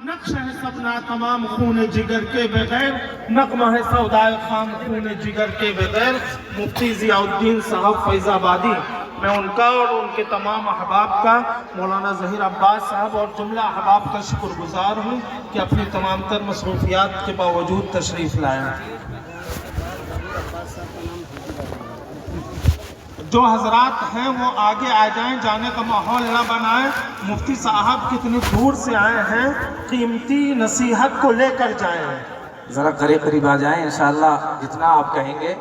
نقش ہے سبنا تمام خون جگر کے بغیر، نغمہ ہے سودائے خام خون جگر کے بغیر۔ مفتی ضیاء الدین صاحب فیض آبادی، میں ان کا اور ان کے تمام احباب کا، مولانا ظہیر عباس صاحب اور جملہ احباب کا شکر گزار ہوں کہ اپنی تمام تر مصروفیات کے باوجود تشریف لائے۔ جو حضرات ہیں وہ آگے آ جائیں، جانے کا ماحول نہ بنائیں۔ مفتی صاحب کتنی دور سے آئے ہیں، قیمتی نصیحت کو لے کر جائیں۔ ذرا قریب آ جائیں، انشاءاللہ جتنا آپ کہیں گے۔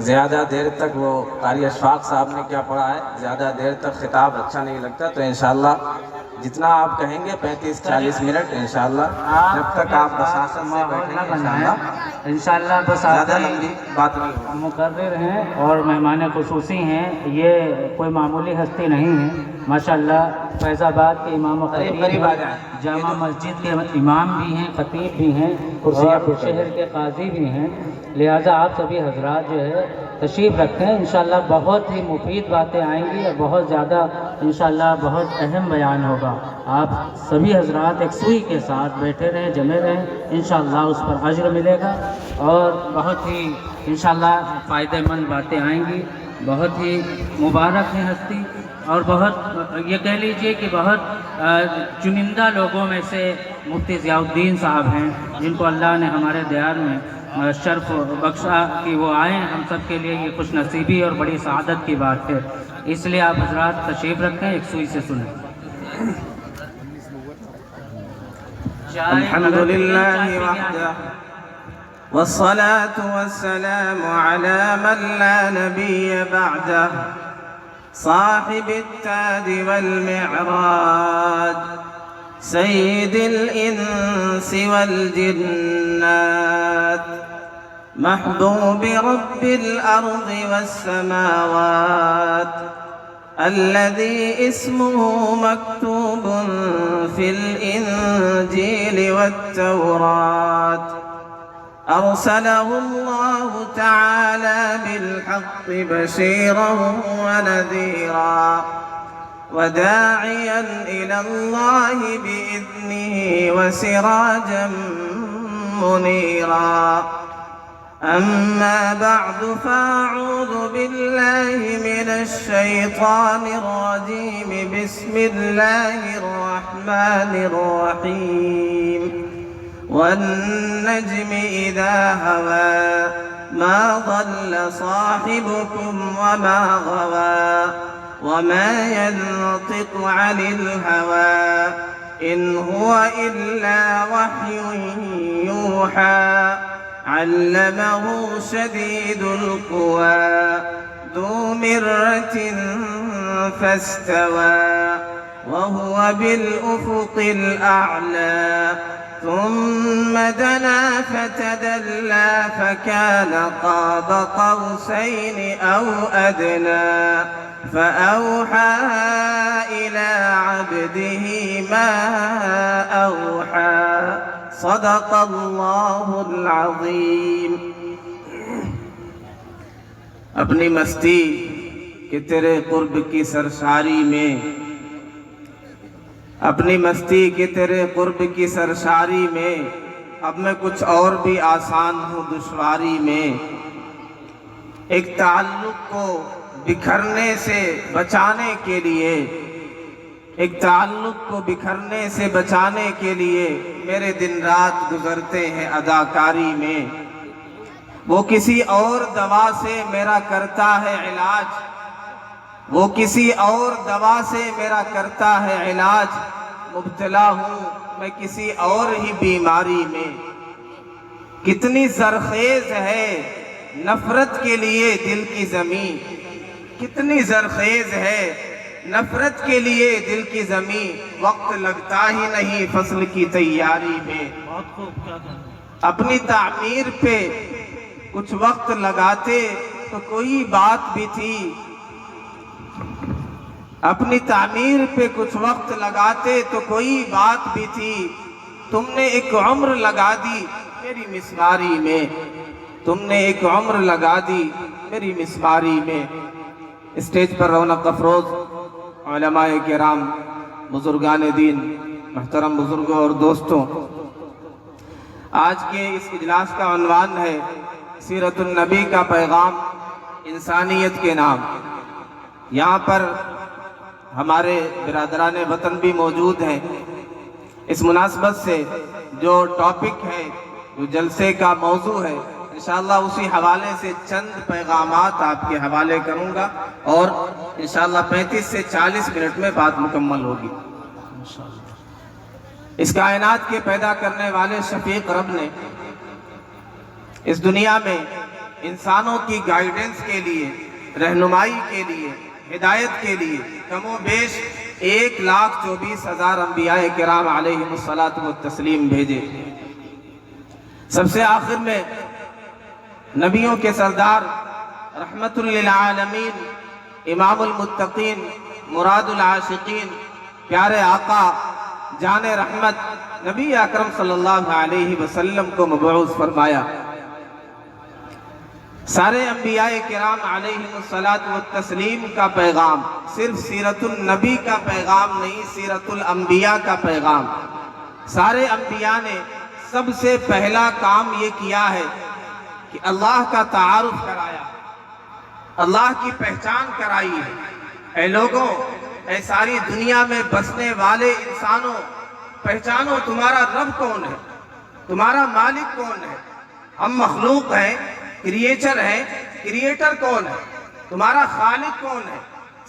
زیادہ دیر تک وہ قاری اشفاق صاحب نے کیا پڑھا ہے، زیادہ دیر تک خطاب اچھا نہیں لگتا، تو انشاءاللہ جتنا آپ کہیں گے 35-40 منٹ انشاءاللہ، جب تک آپ بساست سے بیٹھیں گے انشاءاللہ بس زیادہ لمبی بات نہیں ہوگی۔ مقرر ہیں اور مہمان خصوصی ہیں، یہ کوئی معمولی ہستی نہیں ہے۔ ماشاءاللہ فیض آباد کے امام و خطیب قریب آ جائیں۔ جامع مسجد کے امام بھی ہیں، خطیب بھی ہیں اور شہر کے قاضی بھی ہیں، لہٰذا آپ سبھی حضرات جو ہے تشریف رکھیں۔ انشاءاللہ بہت ہی مفید باتیں آئیں گی اور بہت زیادہ انشاءاللہ بہت اہم بیان ہوگا۔ آپ سبھی حضرات ایک سوئی کے ساتھ بیٹھے رہیں، جمے رہیں، انشاءاللہ اس پر اجر ملے گا اور بہت ہی انشاءاللہ فائدہ مند باتیں آئیں گی۔ بہت ہی مبارک ہے ہستی اور بہت یہ کہہ لیجئے کہ بہت چنندہ لوگوں میں سے مفتی ضیاء الدین صاحب ہیں، جن کو اللہ نے ہمارے دیار میں شرف بخشا کہ وہ آئیں۔ ہم سب کے لیے یہ خوش نصیبی اور بڑی سعادت کی بات ہے، اس لیے آپ حضرات تشریف رکھیں، ایک سوئی سے سنیں۔ الحمدللہ وحدہ والصلاة والسلام على من لا نبي بعده صاحب التاج والمعراج سيد الإنس والجنات محبوب رب الأرض والسماوات الذي اسمه مكتوب في الإنجيل والتوراة أرسله الله تعالى بالحق بشيرا ونذيرا وداعيا إلى الله بإذنه وسراجا منيرا أما بعد فأعوذ بالله من الشيطان الرجيم بسم الله الرحمن الرحيم والنجم إذا هوى ما ضل صاحبكم وما غوى وما ينطق عن الهوى إن هو إلا وحي يوحى علمه شديد القوى ذو مرة فاستوى وهو بالأفق الأعلى ثم دنا فتدلى فكان قاب قوسين أو أدنى فأوحى إلى عبده ما أوحى صدق اللہ العظیم۔ اپنی مستی کہ تیرے قرب کی سرشاری میں، اپنی مستی کہ تیرے قرب کی سرشاری میں، اب میں کچھ اور بھی آسان ہوں دشواری میں۔ ایک تعلق کو بکھرنے سے بچانے کے لیے، ایک تعلق کو بکھرنے سے بچانے کے لیے میرے دن رات گزرتے ہیں اداکاری میں۔ وہ کسی اور دوا سے میرا کرتا ہے علاج، وہ کسی اور دوا سے میرا کرتا ہے علاج، مبتلا ہوں میں کسی اور ہی بیماری میں۔ کتنی زرخیز ہے نفرت کے لیے دل کی زمین، کتنی زرخیز ہے نفرت کے لیے دل کی زمین، وقت لگتا ہی نہیں فصل کی تیاری میں۔ اپنی تعمیر پہ کچھ وقت لگاتے تو کوئی بات بھی تھی، اپنی تعمیر پہ کچھ وقت لگاتے تو کوئی بات بھی تھی، تم نے ایک عمر لگا دی میری مسماری میں، تم نے ایک عمر لگا دی میری مسماری میں۔ اسٹیج پر رونق افروز علماء کرام، بزرگان دین، محترم بزرگوں اور دوستوں، آج کے اس اجلاس کا عنوان ہے سیرت النبی کا پیغام انسانیت کے نام۔ یہاں پر ہمارے برادران وطن بھی موجود ہیں۔ اس مناسبت سے جو ٹاپک ہے، جو جلسے کا موضوع ہے، انشاءاللہ اسی حوالے سے چند پیغامات آپ کے حوالے کروں گا اور انشاءاللہ 35 سے 40 منٹ میں بات مکمل ہوگی۔ اس کائنات کے پیدا کرنے والے شفیق رب نے اس دنیا میں انسانوں کی گائیڈنس کے لیے، رہنمائی کے لیے، ہدایت کے لیے کم و بیش 1,24,000 انبیاء کرام علیہم الصلاۃ والتسلیم بھیجے۔ سب سے آخر میں نبیوں کے سردار، رحمت للعالمین، امام المتقین، مراد العاشقین، پیارے آقا، جان رحمت نبی اکرم صلی اللہ علیہ وسلم کو مبعوث فرمایا۔ سارے انبیاء کرام علیہم الصلاۃ والتسلیم کا پیغام صرف سیرت النبی کا پیغام نہیں، سیرت الانبیاء کا پیغام۔ سارے انبیاء نے سب سے پہلا کام یہ کیا ہے کہ اللہ کا تعارف کرایا، اللہ کی پہچان کرائی ہے۔ اے لوگوں، اے ساری دنیا میں بسنے والے انسانوں، پہچانو تمہارا رب کون ہے، تمہارا مالک کون ہے۔ ہم مخلوق ہیں، کریچر ہیں، کریٹر کون ہے، تمہارا خالق کون ہے،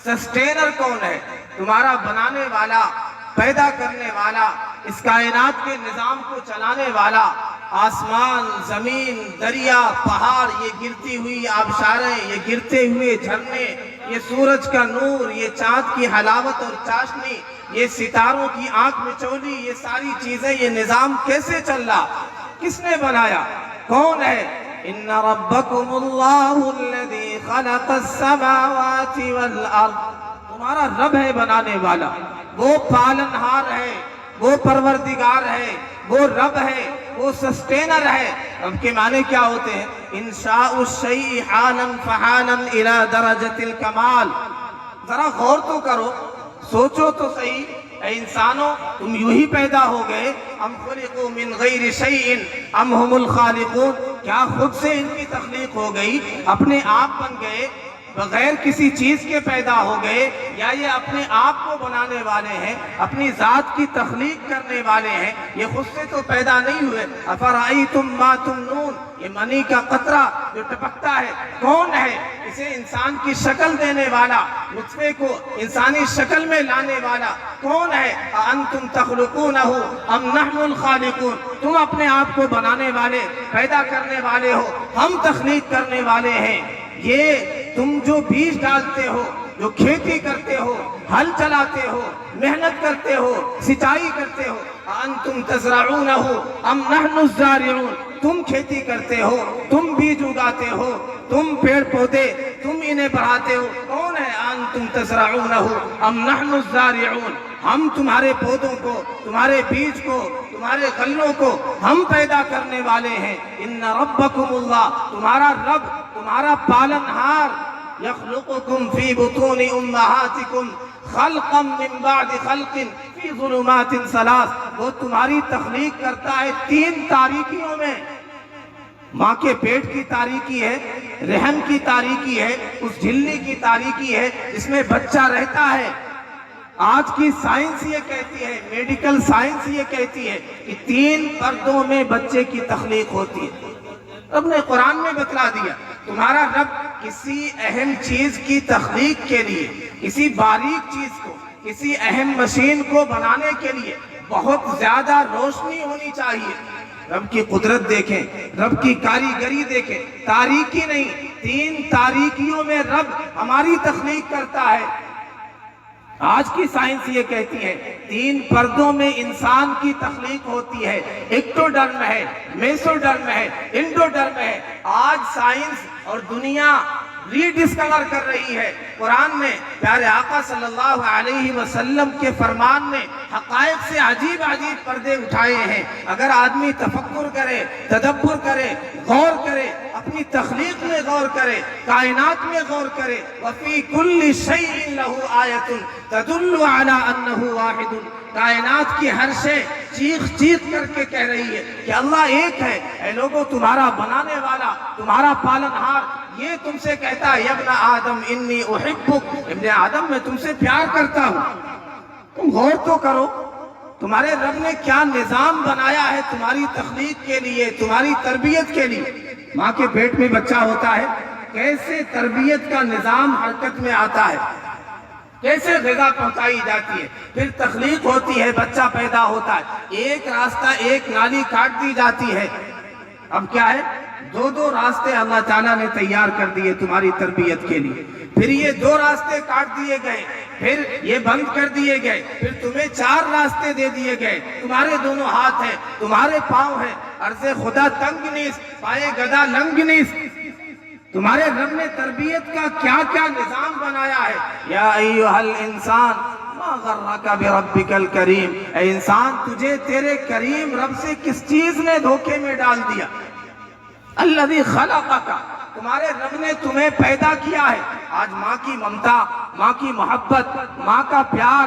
سسٹینر کون ہے، تمہارا بنانے والا، پیدا کرنے والا، اس کائنات کے نظام کو چلانے والا۔ آسمان، زمین، دریا، پہاڑ، یہ گرتی ہوئی آبشاریں، یہ گرتے ہوئے جھرنے، یہ سورج کا نور، یہ چاند کی حلاوت اور چاشنی، یہ ستاروں کی آنکھ مچولی، یہ ساری چیزیں، یہ نظام کیسے چل رہا، کس نے بنایا، کون ہے؟ ان ربکم اللہ الذی خلق السماوات والارض، تمہارا رب ہے بنانے والا، وہ پالنہار ہے، وہ پروردگار ہے، وہ رب ہے، وہ سسٹینر ہے۔ رب کے معنی کیا ہوتے ہیں؟ انشاء الشیء حالا فحالا الى درجۃ الکمال۔ ذرا غور تو کرو، سوچو تو صحیح، اے انسانوں تم یوں ہی پیدا ہو گئے؟ ام خلقوا من غیر شیء ام هم الخالقون، کیا خود سے ان کی تخلیق ہو گئی، اپنے آپ بن گئے، بغیر کسی چیز کے پیدا ہو گئے، یا یہ اپنے آپ کو بنانے والے ہیں، اپنی ذات کی تخلیق کرنے والے ہیں؟ یہ خود سے تو پیدا نہیں ہوئے۔ افرأیتم ما تمنون، یہ منی کا قطرہ جو ٹپکتا ہے، کون ہے؟ اسے انسان کی شکل دینے والا، نطفے کو انسانی شکل میں لانے والا کون ہے؟ اانتم تخلقونہ ام نحن الخالقون، تم اپنے آپ کو بنانے والے، پیدا کرنے والے ہو، ہم تخلیق کرنے والے ہیں۔ یہ تم جو بیج ڈالتے ہو، جو کھیتی کرتے ہو، ہل چلاتے ہو، محنت کرتے ہو، سچائی کرتے ہو، انتم تزرعونہ ام نحن الزارعون، تم کھیتی کرتے ہو، تم بیج اگاتے ہو، تم پیڑ پودے، تم انہیں بڑھاتے ہو، کون ہے؟ انتم تزرعونہ ام نحن الزارعون، ہم تمہارے پودوں کو، تمہارے بیج کو، تمہارے غلوں کو ہم پیدا کرنے والے ہیں۔ ان ربکم اللہ، تمہارا رب، تمہارا پالنہار، یخلقکم فی بطون امہاتکم خلقا من بعد خلق فی ظلمات ثلاث، وہ تمہاری تخلیق کرتا ہے 3 تاریکیوں میں۔ ماں کے پیٹ کی تاریکی ہے، رحم کی تاریکی ہے، اس جھلی کی تاریکی ہے جس میں بچہ رہتا ہے۔ آج کی سائنس یہ کہتی ہے، میڈیکل سائنس یہ کہتی ہے کہ 3 پردوں میں بچے کی تخلیق ہوتی ہے۔ رب نے قرآن میں بتلا دیا، تمہارا رب کسی اہم چیز کی تخلیق کے لیے، کسی باریک چیز کو، کسی اہم مشین کو بنانے کے لیے بہت زیادہ روشنی ہونی چاہیے۔ رب کی قدرت دیکھیں، رب کی کاریگری دیکھیں، تاریکی نہیں، 3 تاریکیوں میں رب ہماری تخلیق کرتا ہے۔ آج کی سائنس یہ کہتی ہے 3 پردوں میں انسان کی تخلیق ہوتی ہے، ایکٹوڈرم ہے، میسوڈرم ہے، انڈوڈرم ہے۔ آج سائنس اور دنیا ریڈسکور کر رہی ہے۔ قرآن میں پیارے آقا صلی اللہ علیہ وسلم کے فرمان نے حقائق سے عجیب عجیب پردے اٹھائے ہیں۔ اگر آدمی تفکر کرے، تدبر کرے، غور کرے، اپنی تخلیق میں غور کرے، کائنات میں غور کرے، وَفِي كُلِّ شَيْءٍ لَهُ آیَةٌ تَدُلُّ عَلَىٰ أَنَّهُ وَاحِدٌ، کائنات کی ہر شے چیخ چیخ کر کے کہہ رہی ہے کہ اللہ ایک ہے۔ اے لوگوں، تمہارا بنانے والا، تمہارا پالنہار یہ تم سے کہتا ہے، یا ابن آدم انی احبک، ابن آدم میں تم سے پیار کرتا ہوں۔ تم غور تو کرو، تمہارے رب نے کیا نظام بنایا ہے تمہاری تخلیق کے لیے، تمہاری تربیت کے لیے۔ ماں کے پیٹ میں بچہ ہوتا ہے، کیسے تربیت کا نظام حرکت میں آتا ہے، کیسے غذا پہنچائی جاتی ہے، پھر تخلیق ہوتی ہے، بچہ پیدا ہوتا ہے، ایک راستہ، ایک نالی کاٹ دی جاتی ہے۔ اب کیا ہے، دو راستے اللہ تعالیٰ نے تیار کر دیے تمہاری تربیت کے لیے، پھر یہ 2 راستے کاٹ دیے گئے، پھر یہ بند کر دیے گئے، پھر تمہیں 4 راستے دے دیے گئے۔ تمہارے دونوں ہاتھ ہیں، تمہارے پاؤں ہیں، عرض خدا تنگ نیست، پائے گدا لنگ نیست۔ تمہارے رب نے تربیت کا کیا کیا نظام بنایا ہے۔ یا ایھا الانسان ما غرک بربک الکریم، اے انسان تجھے تیرے کریم رب سے کس چیز نے دھوکے میں ڈال دیا۔ الذی خلقک، تمہارے رب نے تمہیں پیدا کیا ہے۔ آج ماں کی ممتا، ماں کی محبت، ماں کا پیار،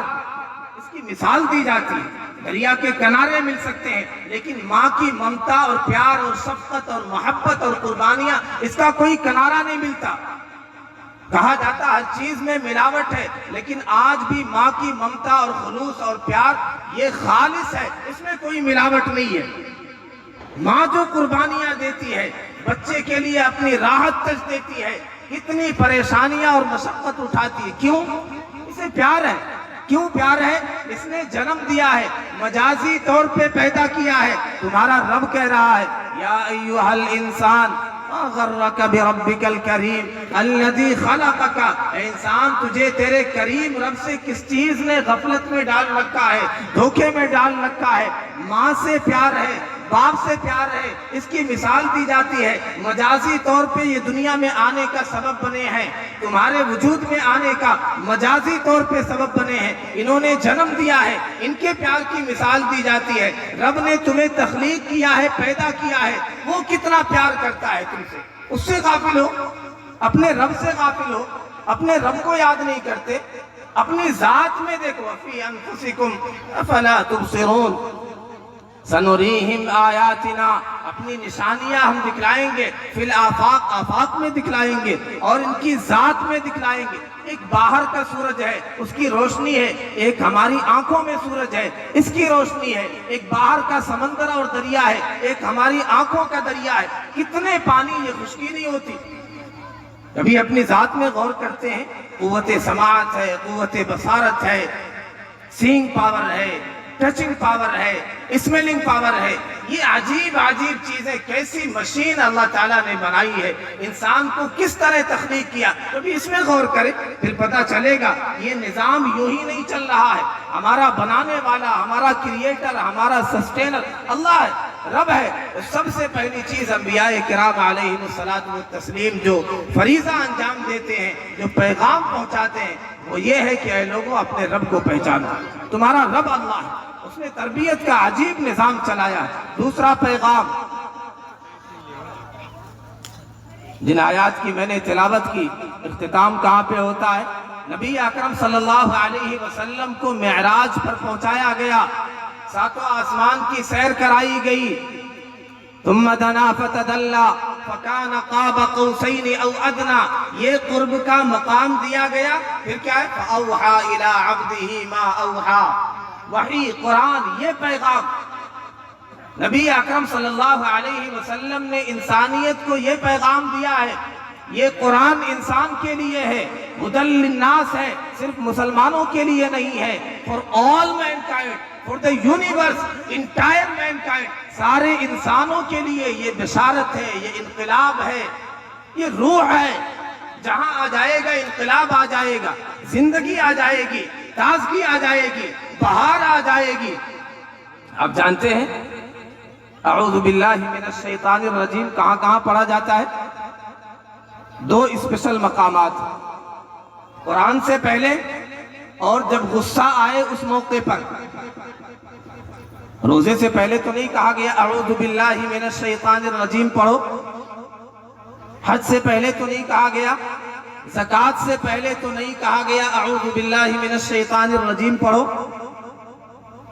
اس کی مثال دی جاتی ہے۔ دریا کے کنارے مل سکتے ہیں، لیکن ماں کی ممتا اور پیار اور شفقت اور محبت اور قربانیاں، اس کا کوئی کنارہ نہیں ملتا۔ کہا جاتا ہر چیز میں ملاوٹ ہے، لیکن آج بھی ماں کی ممتا اور خلوص اور پیار یہ خالص ہے، اس میں کوئی ملاوٹ نہیں ہے۔ ماں جو قربانیاں دیتی ہے، بچے کے لیے اپنی راحت تج دیتی ہے، اتنی پریشانیاں اور مشقت اٹھاتی ہے، کیوں؟ اسے پیار ہے۔ کیوں پیار ہے؟ اس نے جنم دیا ہے، مجازی طور پہ پیدا کیا ہے۔ تمہارا رب کہہ رہا ہے، یا ایھا الانسان ما غرک بربک الکریم الذی خلقک، اے انسان تجھے تیرے کریم رب سے کس چیز نے غفلت میں ڈال رکھا ہے، دھوکے میں ڈال رکھا ہے۔ ماں سے پیار ہے، باپ سے پیار ہے، اس کی مثال دی جاتی ہے۔ مجازی طور پہ یہ دنیا میں آنے کا سبب بنے ہیں، تمہارے وجود میں آنے کا مجازی طور پہ سبب بنے ہیں، انہوں نے جنم دیا ہے، ان کے پیار کی مثال دی جاتی ہے۔ رب نے تمہیں تخلیق کیا ہے، پیدا کیا ہے، وہ کتنا پیار کرتا ہے تم سے، اس سے غافل ہو، اپنے رب سے غافل ہو، اپنے رب کو یاد نہیں کرتے۔ اپنی ذات میں دیکھو، فی انفسکم افلا تبصرون، سنریہم آیاتنا، اپنی نشانیاں ہم دکھلائیں گے، فی الآفاق، آفاق میں دکھلائیں گے، اور ان کی ذات میں دکھلائیں گے۔ ایک باہر کا سورج ہے، اس کی روشنی ہے، ایک ہماری آنکھوں میں سورج ہے، اس کی روشنی ہے، ایک باہر کا سمندر اور دریا ہے، ایک ہماری آنکھوں کا دریا ہے۔ کتنے پانی، یہ خشکی نہیں ہوتی۔ کبھی اپنی ذات میں غور کرتے ہیں، قوت سماعت ہے، قوت بصارت ہے، سینگ پاور ہے، ٹچنگ پاور ہے، اسمیلنگ پاور ہے، یہ عجیب عجیب چیزیں، کیسی مشین اللہ تعالیٰ نے بنائی ہے، انسان کو کس طرح تخلیق کیا، کبھی اس میں غور کرے، پھر پتہ چلے گا یہ نظام یوں ہی نہیں چل رہا ہے۔ ہمارا بنانے والا، ہمارا کریٹر، ہمارا سسٹینر اللہ ہے، رب ہے۔ سب سے پہلی چیز انبیاء کرام علیہ الصلوۃ والتسلیم جو فریضہ انجام دیتے ہیں، جو پیغام پہنچاتے ہیں، وہ یہ ہے کہ اے لوگوں اپنے رب کو پہچانو، تمہارا رب اللہ ہے، اس نے تربیت کا عجیب نظام چلایا ہے۔ دوسرا پیغام، جن آیات کی میں نے تلاوت کی، اختتام کہاں پہ ہوتا ہے؟ نبی اکرم صلی اللہ علیہ وسلم کو معراج پر پہنچایا گیا، 7 آسمان کی سیر کرائی گئی، ثم دنا فتدلى فكان قاب قوسين او ادنى، یہ قرب کا مقام دیا گیا۔ پھر کیا ہے؟ فاوحى الى عبده ما اوحى، وحی، قرآن، یہ پیغام نبی اکرم صلی اللہ علیہ وسلم نے انسانیت کو یہ پیغام دیا ہے۔ یہ قرآن انسان کے لیے ہے، ہدی للناس ہے، صرف مسلمانوں کے لیے نہیں ہے، for all mankind، for the universe، entire mankind، سارے انسانوں کے لیے یہ بشارت ہے، یہ انقلاب ہے، یہ روح ہے۔ جہاں آ جائے گا انقلاب آ جائے گا، زندگی آ جائے گی، تازگی آ جائے گی، بہار آ جائے گی۔ آپ جانتے ہیں اعوذ باللہ من الشیطان الرجیم کہاں کہاں پڑھا جاتا ہے؟ دو اسپیشل مقامات قرآن سے پہلے اور جب غصہ آئے اس موقع پر. روزے سے پہلے تو نہیں کہا گیا اعوذ باللہ من الشیطان الرجیم پڑھو. حج سے پہلے تو نہیں کہا گیا, زکوٰۃ سے پہلے تو نہیں کہا گیا اعوذ باللہ من الشیطان الرجیم پڑھو.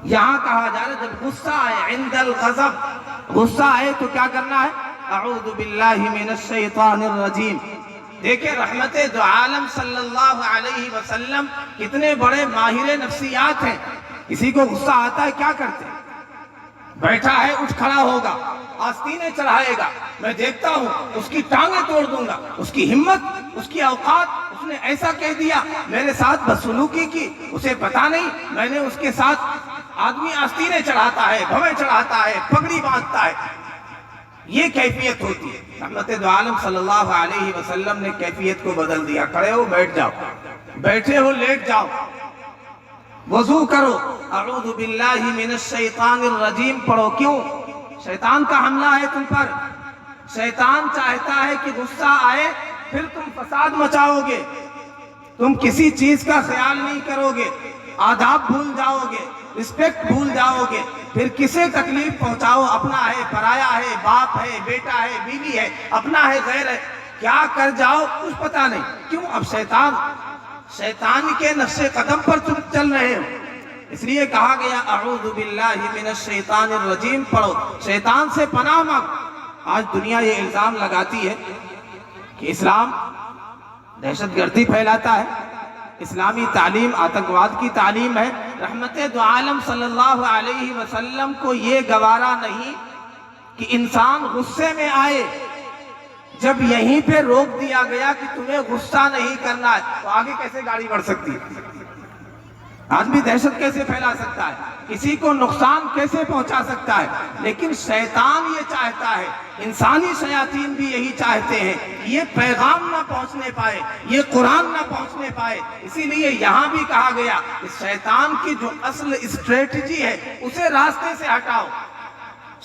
یہاں کہا جا رہا ہے جب غصہ آئے, عند الغضب غصہ آئے تو کیا کرنا ہے, اعوذ باللہ من الشیطان الرجیم. دیکھیں رحمت دو عالم صلی اللہ علیہ وسلم کتنے بڑے ماہر نفسیات ہیں. کسی کو غصہ آتا ہے کیا کرتے ہیں, بیٹھا ہے اٹھ کھڑا ہوگا, آستینیں چڑھائے گا, میں دیکھتا ہوں اس کی ٹانگیں توڑ دوں گا, اس کی ہمت, اس کی اوقات, اس نے ایسا کہہ دیا, میرے ساتھ بدسلوکی کی, اسے پتا نہیں میں نے اس کے ساتھ. آدمی آستینیں چڑھاتا ہے, بھویں چڑھاتا ہے, پگڑی باندھتا ہے, یہ کیفیت ہوتی ہے. رحمت دو عالم صلی اللہ علیہ وسلم نے کیفیت کو بدل دیا. کھڑے ہو بیٹھ جاؤ, بیٹھے ہو لیٹ جاؤ, وضو کرو, اعوذ باللہ من الشیطان الرجیم پڑھو. کیوں؟ شیطان کا حملہ ہے تم پر. شیطان چاہتا ہے کہ غصہ آئے پھر تم فساد مچاؤ گے, تم کسی چیز کا خیال نہیں کرو گے, آداب بھول جاؤ گے, رسپیکٹ بھول جاؤ گے, پھر کسے تکلیف پہنچاؤ, اپنا ہے, پرایا ہے, باپ ہے, بیٹا ہے, بیوی ہے, اپنا ہے, غیر ہے, کیا کر جاؤ کچھ پتا نہیں. کیوں؟ اب شیطان کے نقش قدم پر تم چل رہے ہو. اس لیے کہا گیا اعوذ باللہ من الشیطان الرجیم پڑھو, شیطان سے پناہ مانگ. آج دنیا یہ الزام لگاتی ہے کہ اسلام دہشت گردی پھیلاتا ہے, اسلامی تعلیم آتنکواد کی تعلیم ہے. رحمت دو عالم صلی اللہ علیہ وسلم کو یہ گوارا نہیں کہ انسان غصے میں آئے. جب یہیں پہ روک دیا گیا کہ تمہیں غصہ نہیں کرنا ہے تو آگے کیسے گاڑی بڑھ سکتی ہے, آدمی دہشت کیسے پھیلا سکتا ہے, کسی کو نقصان کیسے پہنچا سکتا ہے. لیکن شیطان یہ چاہتا ہے, انسانی شیاطین بھی یہی چاہتے ہیں کہ یہ پیغام نہ پہنچنے پائے, یہ قرآن نہ پہنچنے پائے. اسی لیے یہاں بھی کہا گیا کہ شیطان کی جو اصل اسٹریٹجی ہے اسے راستے سے ہٹاؤ.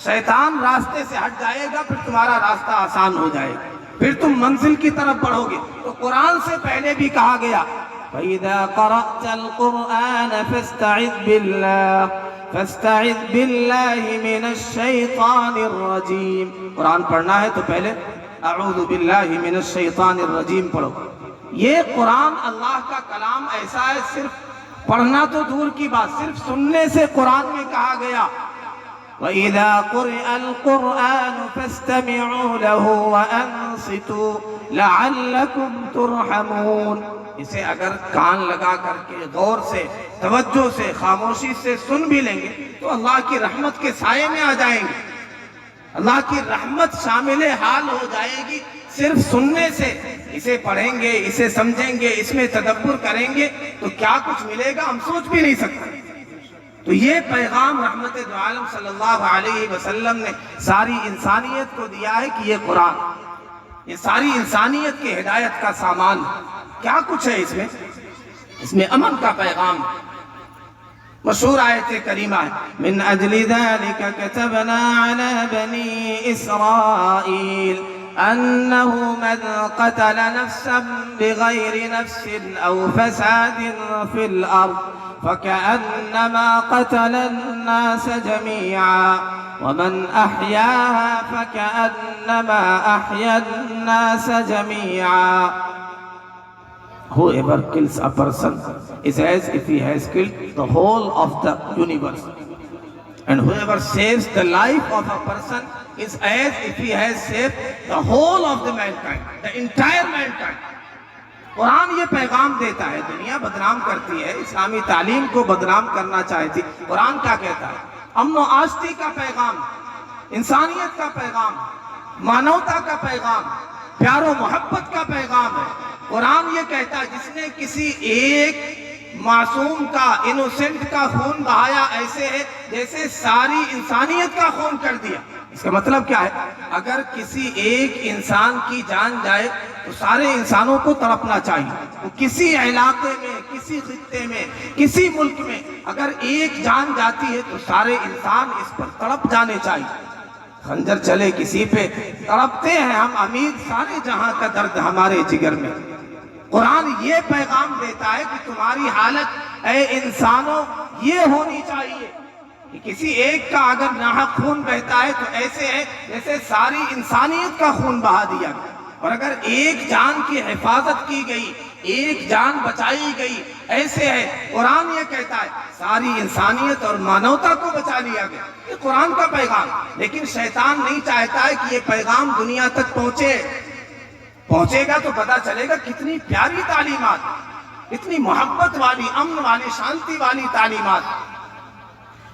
شیطان راستے سے ہٹ جائے گا پھر تمہارا راستہ آسان ہو جائے گا, پھر تم منزل کی طرف بڑھو گے. تو قرآن سے پہلے بھی کہا گیا فَإِذَا قَرَأْتَ الْقُرْآنَ فَاسْتَعِذْ بِاللَّهِ مِنَ الشَّيْطَانِ الرَّجِيمِ. قرآن پڑھنا ہے تو پہلے اعوذ باللہ من الشیطان الرجیم پڑھو. یہ قرآن اللہ کا کلام ایسا ہے, صرف پڑھنا تو دور کی بات, صرف سننے سے قرآن میں کہا گیا وَإِذَا قُرِئَ الْقُرْآنُ فَاسْتَمِعُوا لَهُ وَأَنصِتُوا لَعَلَّكُمْ تُرْحَمُونَ. اسے اگر کان لگا کر کے غور سے, توجہ سے, خاموشی سے سن بھی لیں گے تو اللہ کی رحمت کے سائے میں آ جائیں گے, اللہ کی رحمت شامل حال ہو جائے گی. صرف سننے سے, اسے پڑھیں گے, اسے سمجھیں گے, اس میں تدبر کریں گے تو کیا کچھ ملے گا ہم سوچ بھی نہیں سکتے. تو یہ پیغام رحمت دو عالم صلی اللہ علیہ وسلم نے ساری انسانیت کو دیا ہے کہ یہ قرآن یہ ساری انسانیت کی ہدایت کا سامان. کیا کچھ ہے اس میں امن کا پیغام. مشہور آیت کریمہ ہے من اجل ذلك كتبنا على بني اسرائيل انه من قتل نفسا بغير نفس او فساد في الارض فكأنما قتل الناس جميعا ومن احياها فكأنما احيا الناس جميعا. Whoever kills a person is as if he has killed the whole of the universe. And whoever saves the life of a person is as if he has saved the whole of the mankind, the entire mankind. قرآن یہ پیغام دیتا ہے. دنیا بدنام کرتی ہے, اسلامی تعلیم کو بدنام کرنا چاہتی. قرآن کیا کہتا ہے؟ امن و آشتی کا پیغام, انسانیت کا پیغام, مانوتا کا پیغام, پیار و محبت کا پیغام ہے. قرآن یہ کہتا ہے جس نے کسی ایک معصوم کا, انوسنٹ کا خون بہایا ایسے ہے جیسے ساری انسانیت کا خون کر دیا. اس کا مطلب کیا ہے؟ اگر کسی ایک انسان کی جان جائے تو سارے انسانوں کو تڑپنا چاہیے. تو کسی علاقے میں, کسی خطے میں, کسی ملک میں اگر ایک جان جاتی ہے تو سارے انسان اس پر تڑپ جانے چاہیے. خنجر چلے کسی پہ تڑپتے ہیں ہم، امیر سارے جہاں کا درد ہمارے جگر میں۔ قرآن یہ پیغام دیتا ہے کہ تمہاری حالت اے انسانوں یہ ہونی چاہیے کہ کسی ایک کا اگر ناحق خون بہتا ہے تو ایسے ہے جیسے ساری انسانیت کا خون بہا دیا گیا، اور اگر ایک جان کی حفاظت کی گئی، ایک جان بچائی گئی، ایسے ہے قرآن یہ کہتا ہے ساری انسانیت اور مانوتا کو بچا لیا گیا۔ یہ قرآن کا پیغام، لیکن شیطان نہیں چاہتا ہے کہ یہ پیغام دنیا تک پہنچے گا تو پتا چلے گا کتنی پیاری تعلیمات، کتنی محبت والی، امن والی، شانتی والی تعلیمات۔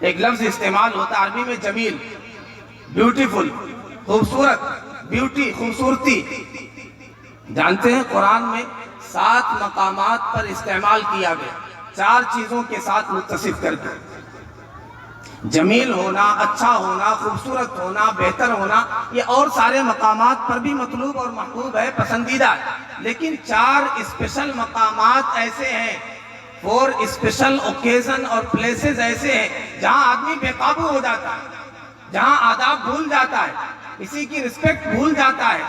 ایک لفظ استعمال ہوتا عربی میں جمیل، بیوٹیفل، خوبصورت، بیوٹی، خوبصورتی۔ جانتے ہیں قرآن میں 7 مقامات پر استعمال کیا گیا، 4 چیزوں کے ساتھ متصف کر کے۔ جمیل ہونا، اچھا ہونا، خوبصورت ہونا، بہتر ہونا، یہ اور سارے مقامات پر بھی مطلوب اور محبوب ہے، پسندیدہ ہے، لیکن 4 اسپیشل مقامات ایسے ہیں، 4 اسپیشل اوکیزن اور پلیسز ایسے ہیں جہاں آدمی بے قابو ہو جاتا ہے، جہاں آداب بھول جاتا ہے، کسی کی رسپیکٹ بھول جاتا ہے،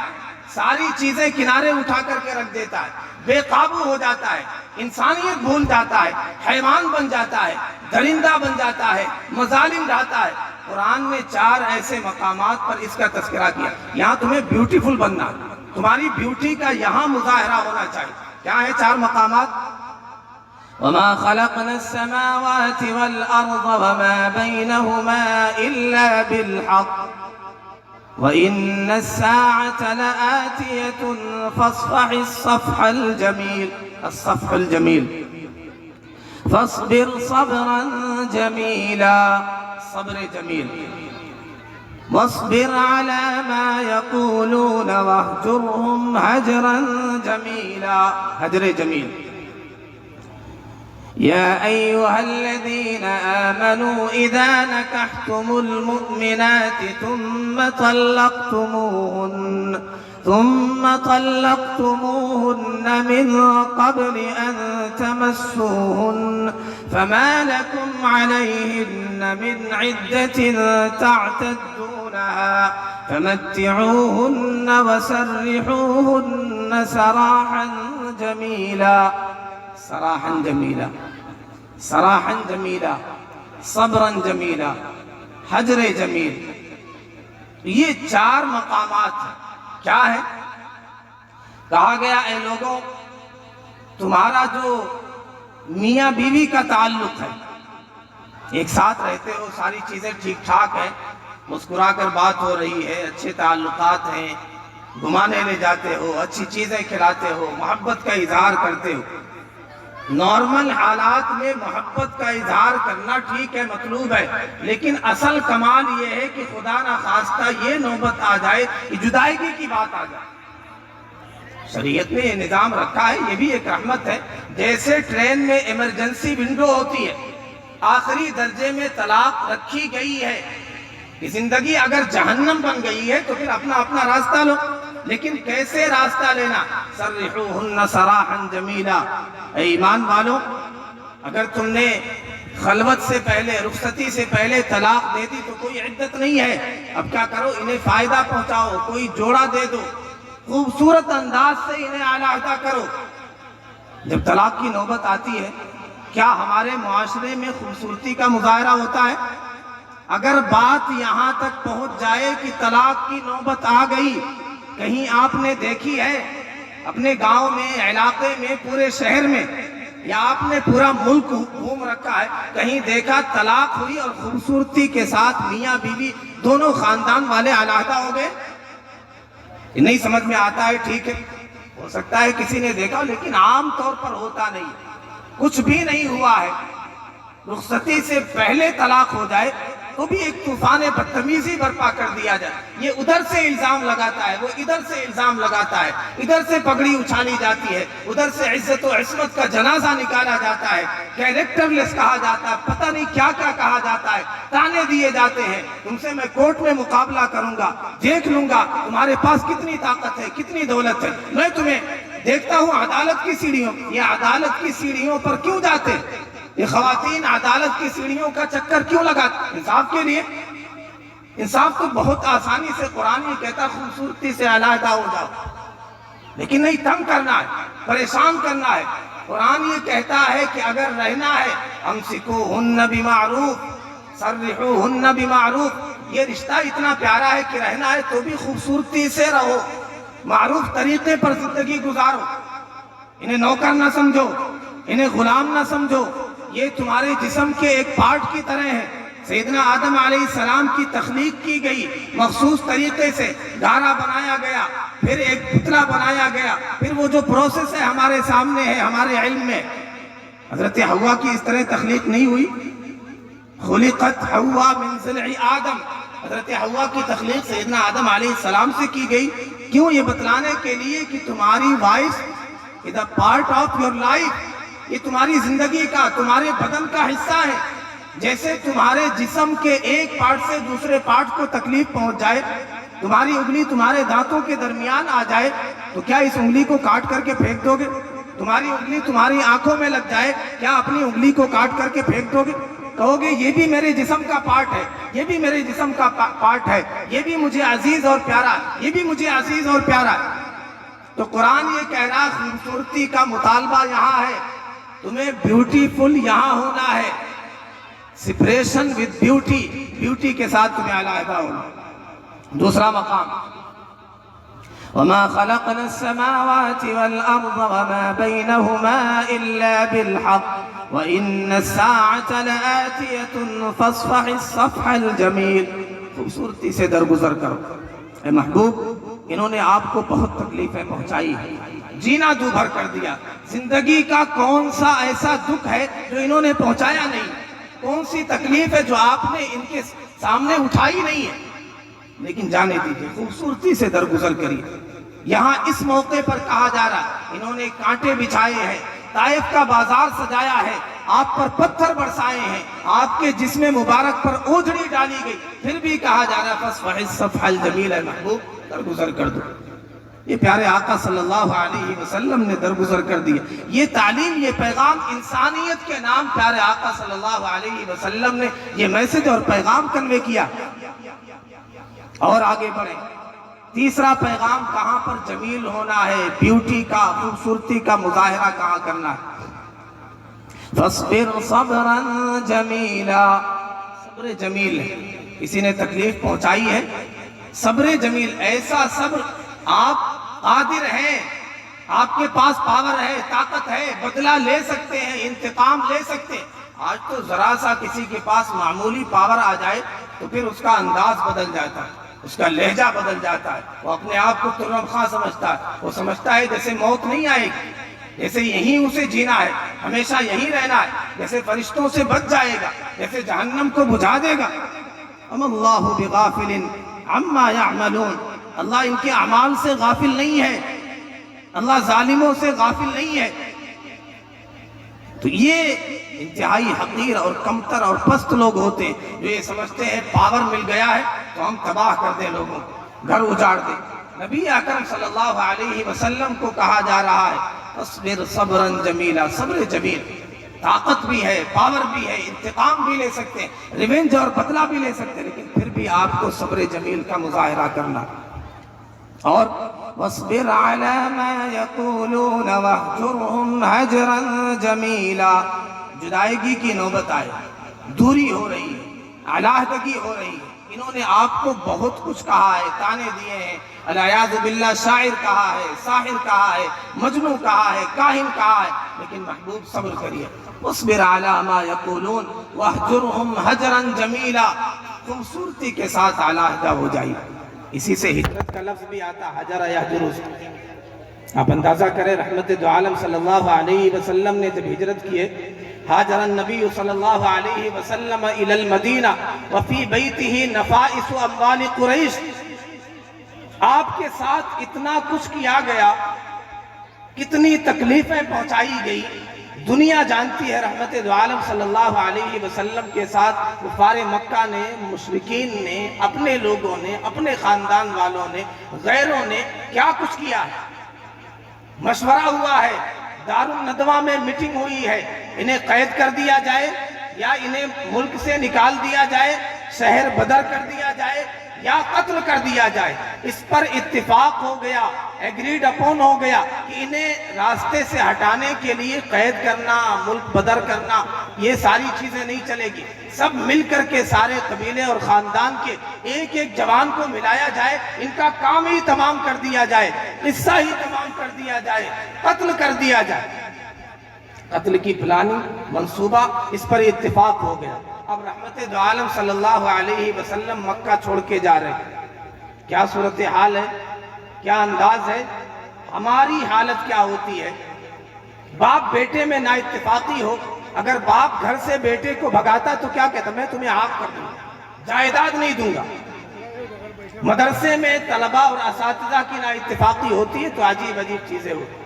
ساری چیزیں کنارے اٹھا کر کے رکھ دیتا ہے، بے قابو ہو جاتا ہے، انسانیت بھول جاتا ہے، حیوان بن جاتا ہے، درندہ بن جاتا ہے، مظالم ڈھاتا ہے۔ قرآن نے 4 ایسے مقامات پر اس کا تذکرہ کیا، یہاں تمہیں بیوٹیفل بننا، تمہاری بیوٹی کا یہاں مظاہرہ ہونا چاہیے۔ کیا ہے 4 مقامات؟ وَمَا خَلَقْنَا السَّمَاوَاتِ وَالْأَرْضَ وَمَا بَيْنَهُمَا إِلَّا بِالْحَقِّ وَإِنَّ السَّاعَةَ لَآتِيَةٌ فَاصْفَحِ الصَّفْحَ الْجَمِيلَ فَاصْبِرْ صَبْرًا جَمِيلًا، صبر جمیل، وَاصْبِرْ عَلَى مَا يَقُولُونَ وَاهْجُرْهُمْ هَجْرًا جَمِيلًا، ہجر جمیل۔ يا أيها الذين آمنوا إذا نكحتم المؤمنات ثم طلقتموهن من قبل أن تمسوهن فما لكم عليهن من عدة تعتدونها فمتعوهن وسرحوهن سراحا جميلا، سراحا جمیلا، سراحا جمیلا، صبرا جمیلا، حجر جمیل۔ یہ 4 مقامات ہیں۔ کیا ہے؟ کہا گیا اے لوگوں، تمہارا جو میاں بیوی کا تعلق ہے، ایک ساتھ رہتے ہو، ساری چیزیں ٹھیک ٹھاک ہیں، مسکرا کر بات ہو رہی ہے، اچھے تعلقات ہیں، گھمانے لے جاتے ہو، اچھی چیزیں کھلاتے ہو، محبت کا اظہار کرتے ہو۔ نارمل حالات میں محبت کا اظہار کرنا ٹھیک ہے، مطلوب ہے، لیکن اصل کمال یہ ہے کہ خدا نہ خواستہ یہ نوبت آ جائے کہ جدائیگی کی بات آ جائے۔ شریعت نے یہ نظام رکھا ہے، یہ بھی ایک رحمت ہے۔ جیسے ٹرین میں ایمرجنسی ونڈو ہوتی ہے، آخری درجے میں طلاق رکھی گئی ہے کہ زندگی اگر جہنم بن گئی ہے تو پھر اپنا اپنا راستہ لو، لیکن کیسے راستہ لینا؟ سرحوہن سراحا جمیلا۔ اے ایمان والو، اگر تم نے خلوت سے پہلے، رخصتی سے پہلے طلاق دے دی تو کوئی عدت نہیں ہے، اب کیا کرو؟ انہیں فائدہ پہنچاؤ، کوئی جوڑا دے دو، خوبصورت انداز سے انہیں علیحدہ کرو۔ جب طلاق کی نوبت آتی ہے، کیا ہمارے معاشرے میں خوبصورتی کا مظاہرہ ہوتا ہے؟ اگر بات یہاں تک پہنچ جائے کہ طلاق کی نوبت آ گئی، کہیں آپ نے دیکھی ہے اپنے گاؤں میں، علاقے میں، پورے شہر میں، یا آپ نے پورا ملک گھوم رکھا ہے، کہیں دیکھا طلاق ہوئی اور خوبصورتی کے ساتھ میاں بیوی دونوں خاندان والے علیحدہ ہو گئے؟ نہیں سمجھ میں آتا ہے، ٹھیک ہے، ہو سکتا ہے کسی نے دیکھا، لیکن عام طور پر ہوتا نہیں، کچھ بھی نہیں ہوا ہے۔ رخصتی سے پہلے طلاق ہو جائے تو بھی ایک طوفان بدتمیزی برپا کر دیا جائے، یہ ادھر سے الزام لگاتا ہے، وہ ادھر سے الزام لگاتا ہے، ادھر سے پگڑی اچھالی جاتی ہے، ادھر سے عزت و عصمت کا جنازہ نکالا جاتا ہے، کیریکٹر لیس کہا جاتا ہے، پتہ نہیں کیا کیا کہا جاتا ہے، تانے دیے جاتے ہیں، تم سے میں کورٹ میں مقابلہ کروں گا، دیکھ لوں گا تمہارے پاس کتنی طاقت ہے، کتنی دولت ہے، میں تمہیں دیکھتا ہوں عدالت کی سیڑھیوں۔ یہ عدالت کی سیڑھیوں پر کیوں جاتے؟ یہ خواتین عدالت کی سیڑھیوں کا چکر کیوں لگاتے؟ انصاف کے لیے۔ انصاف تو بہت آسانی سے قرآن یہ کہتا ہے خوبصورتی سے علیحدہ ہو جاؤ، لیکن نہیں تنگ کرنا ہے، پریشان کرنا ہے۔ قرآن یہ کہتا ہے کہ اگر رہنا ہے امسکوہن بمعروف سرحوہن بمعروف، یہ رشتہ اتنا پیارا ہے کہ رہنا ہے تو بھی خوبصورتی سے رہو، معروف طریقے پر زندگی گزارو، انہیں نوکر نہ سمجھو، انہیں غلام نہ سمجھو، یہ تمہارے جسم کے ایک پارٹ کی طرح ہیں۔ سیدنا آدم علیہ السلام کی تخلیق کی گئی، مخصوص طریقے سے گارا بنایا گیا، پھر ایک پتلا بنایا گیا، پھر وہ جو پروسیس ہے ہمارے سامنے ہے ہمارے علم میں۔ حضرت حوا کی اس طرح تخلیق نہیں ہوئی، خلقت حوا من ضلع آدم، حضرت حوا کی تخلیق سیدنا آدم علیہ السلام سے کی گئی، کیوں؟ یہ بتلانے کے لیے کہ تمہاری voice is a part of your life، یہ تمہاری زندگی کا، تمہارے بدن کا حصہ ہے۔ جیسے تمہارے جسم کے ایک پارٹ سے دوسرے پارٹ کو تکلیف پہنچ جائے، تمہاری انگلی تمہارے دانتوں کے درمیان آ جائے تو کیا اس انگلی کو کاٹ کر کے پھینک دو گے؟ تمہاری انگلی تمہاری آنکھوں میں لگ جائے، کیا اپنی انگلی کو کاٹ کر کے پھینک دو گے؟ کہو گے یہ بھی میرے جسم کا پارٹ ہے، یہ بھی میرے جسم کا پارٹ ہے، یہ بھی مجھے عزیز اور پیارا ہے، یہ بھی مجھے عزیز اور پیارا ہے۔ تو قرآن یہ کہہ رہا خوبصورتی کا مطالبہ یہاں ہے، تمہیں بیوٹیفل یہاں ہونا ہے، سپریشن وتھ بیوٹی، بیوٹی کے ساتھ تمہیں علیحدہ ہونا۔ دوسرا مقام وَمَا خَلَقْنَا السَّمَاوَاتِ وَالْأَرْضَ وَمَا بَيْنَهُمَا إِلَّا بِالْحَقِّ وَإِنَّ السَّاعَةَ لَآتِيَةٌ فَاصْفَحِ الصَّفْحَ الْجَمِيلَ۔ خوبصورتی سے درگزر کرو۔ اے محبوب، انہوں نے آپ کو بہت تکلیفیں پہنچائی ہیں، جینا دو بھر کر دیا۔ زندگی کا کون سا ایسا دکھ ہے جو انہوں نے پہنچایا نہیں؟ کون سی تکلیف ہے جو آپ نے ان کے سامنے اٹھائی نہیں ہے؟ لیکن جانے دیجئے، خوبصورتی سے درگزر کریے۔ یہاں اس موقع پر کہا جا رہا ہے انہوں نے کانٹے بچھائے ہیں، طائف کا بازار سجایا ہے، آپ پر پتھر برسائے ہیں، آپ کے جسم مبارک پر اوجھڑی ڈالی گئی، پھر بھی کہا جا رہا ہے فَاصْفَحِ الصَّفْحَ الْجَمِيلَ، ہے محبوب درگزر کر دو۔ یہ پیارے آقا صلی اللہ علیہ وسلم نے درگزر کر دیا۔ یہ تعلیم، یہ پیغام انسانیت کے نام پیارے آقا صلی اللہ علیہ وسلم نے یہ میسج اور پیغام کنوے کیا۔ اور آگے بڑھیں، تیسرا پیغام کہاں پر جمیل ہونا ہے، بیوٹی کا، خوبصورتی کا مظاہرہ کہاں کرنا ہے؟ فَاصْبِرْ صَبْرًا جَمِيلًا، صبر جمیل ہے۔ کسی نے تکلیف پہنچائی ہے، صبر جمیل، ایسا صبر آپ قادر ہیں، آپ کے پاس پاور ہے، طاقت ہے، بدلہ لے سکتے ہیں، انتقام لے سکتے ہیں۔ آج تو ذرا سا کسی کے پاس معمولی پاور آ جائے تو پھر اس کا انداز بدل جاتا ہے، اس کا لہجہ بدل جاتا ہے، وہ اپنے آپ کو ترم خواہ سمجھتا ہے، وہ سمجھتا ہے جیسے موت نہیں آئے گی، جیسے یہیں اسے جینا ہے، ہمیشہ یہیں رہنا ہے، جیسے فرشتوں سے بچ جائے گا، جیسے جہنم کو بجھا دے گا۔ اَمَا اللَّهُ بِغَافِلٍ عَمَّا يَعْمَلُونَ، اللہ ان کے اعمال سے غافل نہیں ہے، اللہ ظالموں سے غافل نہیں ہے۔ تو یہ انتہائی حقیر اور کمتر اور پست لوگ ہوتے ہیں جو یہ سمجھتے ہیں پاور مل گیا ہے تو ہم تباہ کر دیں، لوگوں کو گھر اجاڑ دیں۔ نبی اکرم صلی اللہ علیہ وسلم کو کہا جا رہا ہے اصبر صبرا جمیلا، صبر جمیل، طاقت بھی ہے، پاور بھی ہے، انتقام بھی لے سکتے ہیں، ریونج اور بدلہ بھی لے سکتے ہیں، لیکن پھر بھی آپ کو صبر جمیل کا مظاہرہ کرنا۔ اور وَاصْبِرْ عَلَى مَا يَقُولُونَ وَاهْجُرْهُمْ هَجْرًا جَمِيلًا، جدائیگی کی نوبت آئے، دوری ہو رہی ہے، علیحدگی ہو رہی ہے، انہوں نے آپ کو بہت کچھ کہا ہے، تانے دیے ہیں، العیاذ باللہ شاعر کہا ہے، ساحر کہا ہے، مجنون کہا ہے، کاہن کہا ہے، لیکن محبوب صبر کریے۔ وَاصْبِرْ عَلَى مَا يَقُولُونَ وَاهْجُرْهُمْ هَجْرًا جَمِيلًا، خوبصورتی کے ساتھ علیحدہ ہو جائیے۔ اسی سے ہجرت کا لفظ بھی آتا حجر یہجر سے۔ آپ اندازہ کریں رحمت دو عالم صلی اللہ علیہ وسلم نے جب ہجرت کیے، حاجر النبی صلی اللہ علیہ وسلم الی المدینہ وفی بیتہ نفائس اموال قریش، آپ کے ساتھ اتنا کچھ کیا گیا، کتنی تکلیفیں پہنچائی گئی، دنیا جانتی ہے رحمت دو عالم صلی اللہ علیہ وسلم کے ساتھ کفار مکہ نے، مشرکین نے، اپنے لوگوں نے، اپنے خاندان والوں نے، غیروں نے کیا کچھ کیا ہے۔ مشورہ ہوا ہے، دارالندوہ میں میٹنگ ہوئی ہے، انہیں قید کر دیا جائے یا انہیں ملک سے نکال دیا جائے، شہر بدر کر دیا جائے یا قتل کر دیا جائے۔ اس پر اتفاق ہو گیا، ایگریڈ اپون ہو گیا کہ انہیں راستے سے ہٹانے کے لیے قید کرنا، ملک بدر کرنا، یہ ساری چیزیں نہیں چلے گی۔ سب مل کر کے سارے قبیلے اور خاندان کے ایک ایک جوان کو ملایا جائے، ان کا کام ہی تمام کر دیا جائے، قصہ ہی تمام کر دیا جائے، قتل کر دیا جائے۔ قتل کی پلاننگ، منصوبہ، اس پر اتفاق ہو گیا۔ اب رحمت دو عالم صلی اللہ علیہ وسلم مکہ چھوڑ کے جا رہے ہیں۔ کیا صورتحال ہے، کیا انداز ہے، ہماری حالت کیا ہوتی ہے؟ باپ بیٹے میں نا اتفاقی ہو، اگر باپ گھر سے بیٹے کو بھگاتا تو کیا کہتا؟ میں تمہیں عاق کر دوں گا، جائیداد نہیں دوں گا۔ مدرسے میں طلبہ اور اساتذہ کی نا اتفاقی ہوتی ہے تو عجیب عجیب چیزیں ہوتی ہیں۔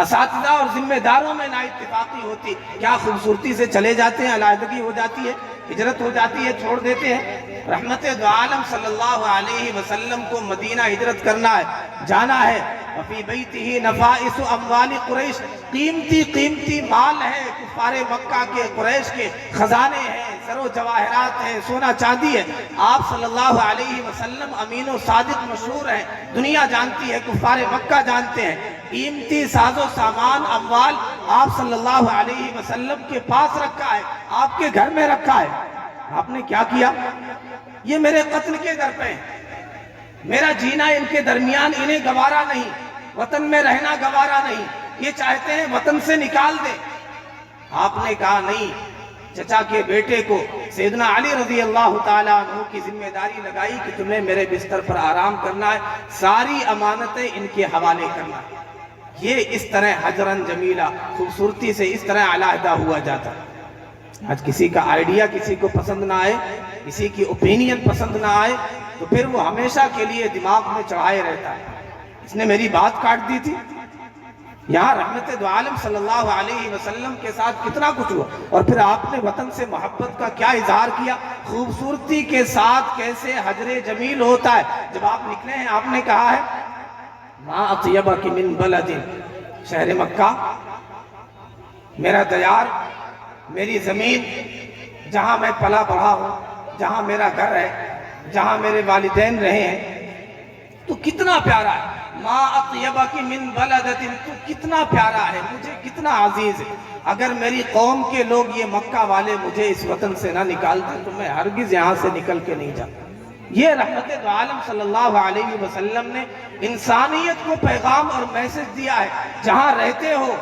اساتذہ اور ذمہ داروں میں نا اتفاقی ہوتی، کیا خوبصورتی سے چلے جاتے ہیں، علیحدگی ہو جاتی ہے، ہجرت ہو جاتی ہے، چھوڑ دیتے ہیں۔ رحمت دو عالم صلی اللہ علیہ وسلم کو مدینہ ہجرت کرنا ہے، جانا ہے۔ وفی بیتہ نفائس اموال قریش، قیمتی مال ہے کفار مکہ کے، قریش کے خزانے ہیں، زر و جواہرات ہیں، سونا چاندی ہے۔ آپ صلی اللہ علیہ وسلم امین و صادق مشہور ہیں، دنیا جانتی ہے، کفار مکہ جانتے ہیں۔ قیمتی ساز و سامان، اموال آپ صلی اللہ علیہ وسلم کے پاس رکھا ہے، آپ کے گھر میں رکھا ہے۔ آپ نے کیا کیا؟ یہ میرے قتل کے در پہ ہیں، میرا جینا ان کے درمیان انہیں گوارا نہیں، وطن میں رہنا گوارا نہیں، یہ چاہتے ہیں وطن سے نکال دیں۔ آپ نے کہا نہیں، چچا کے بیٹے کو سیدنا علی رضی اللہ تعالیٰ عنہ کی ذمہ داری لگائی کہ تمہیں میرے بستر پر آرام کرنا ہے، ساری امانتیں ان کے حوالے کرنا ہے۔ یہ اس طرح حجرن جمیلہ، خوبصورتی سے اس طرح علیحدہ ہوا جاتا ہے۔ آج کسی کا آئیڈیا کسی کو پسند نہ آئے، کسی کی اوپینین پسند نہ آئے تو پھر وہ ہمیشہ کے لیے دماغ میں چڑھائے رہتا ہے، اس نے میری بات کاٹ دی تھی۔ یہاں رحمت دو عالم صلی اللہ علیہ وسلم کے ساتھ کتنا کچھ ہوا، اور پھر آپ نے وطن سے محبت کا کیا اظہار کیا، خوبصورتی کے ساتھ کیسے حجر جمیل ہوتا ہے۔ جب آپ نکلے ہیں آپ نے کہا ہے ما اطیبک من بلد، شہر مکہ، میرا دیار، میری زمین، جہاں میں پلا بڑھا ہوں، جہاں میرا گھر ہے، جہاں میرے والدین رہے ہیں، تو کتنا پیارا ہے۔ ما اطیبک من بلد، تو کتنا پیارا ہے، مجھے کتنا عزیز ہے۔ اگر میری قوم کے لوگ، یہ مکہ والے مجھے اس وطن سے نہ نکال دیں تو میں ہرگز یہاں سے نکل کے نہیں جاتا۔ یہ رحمت دو عالم صلی اللہ علیہ وسلم نے انسانیت کو پیغام اور میسج دیا ہے۔ جہاں رہتے ہو،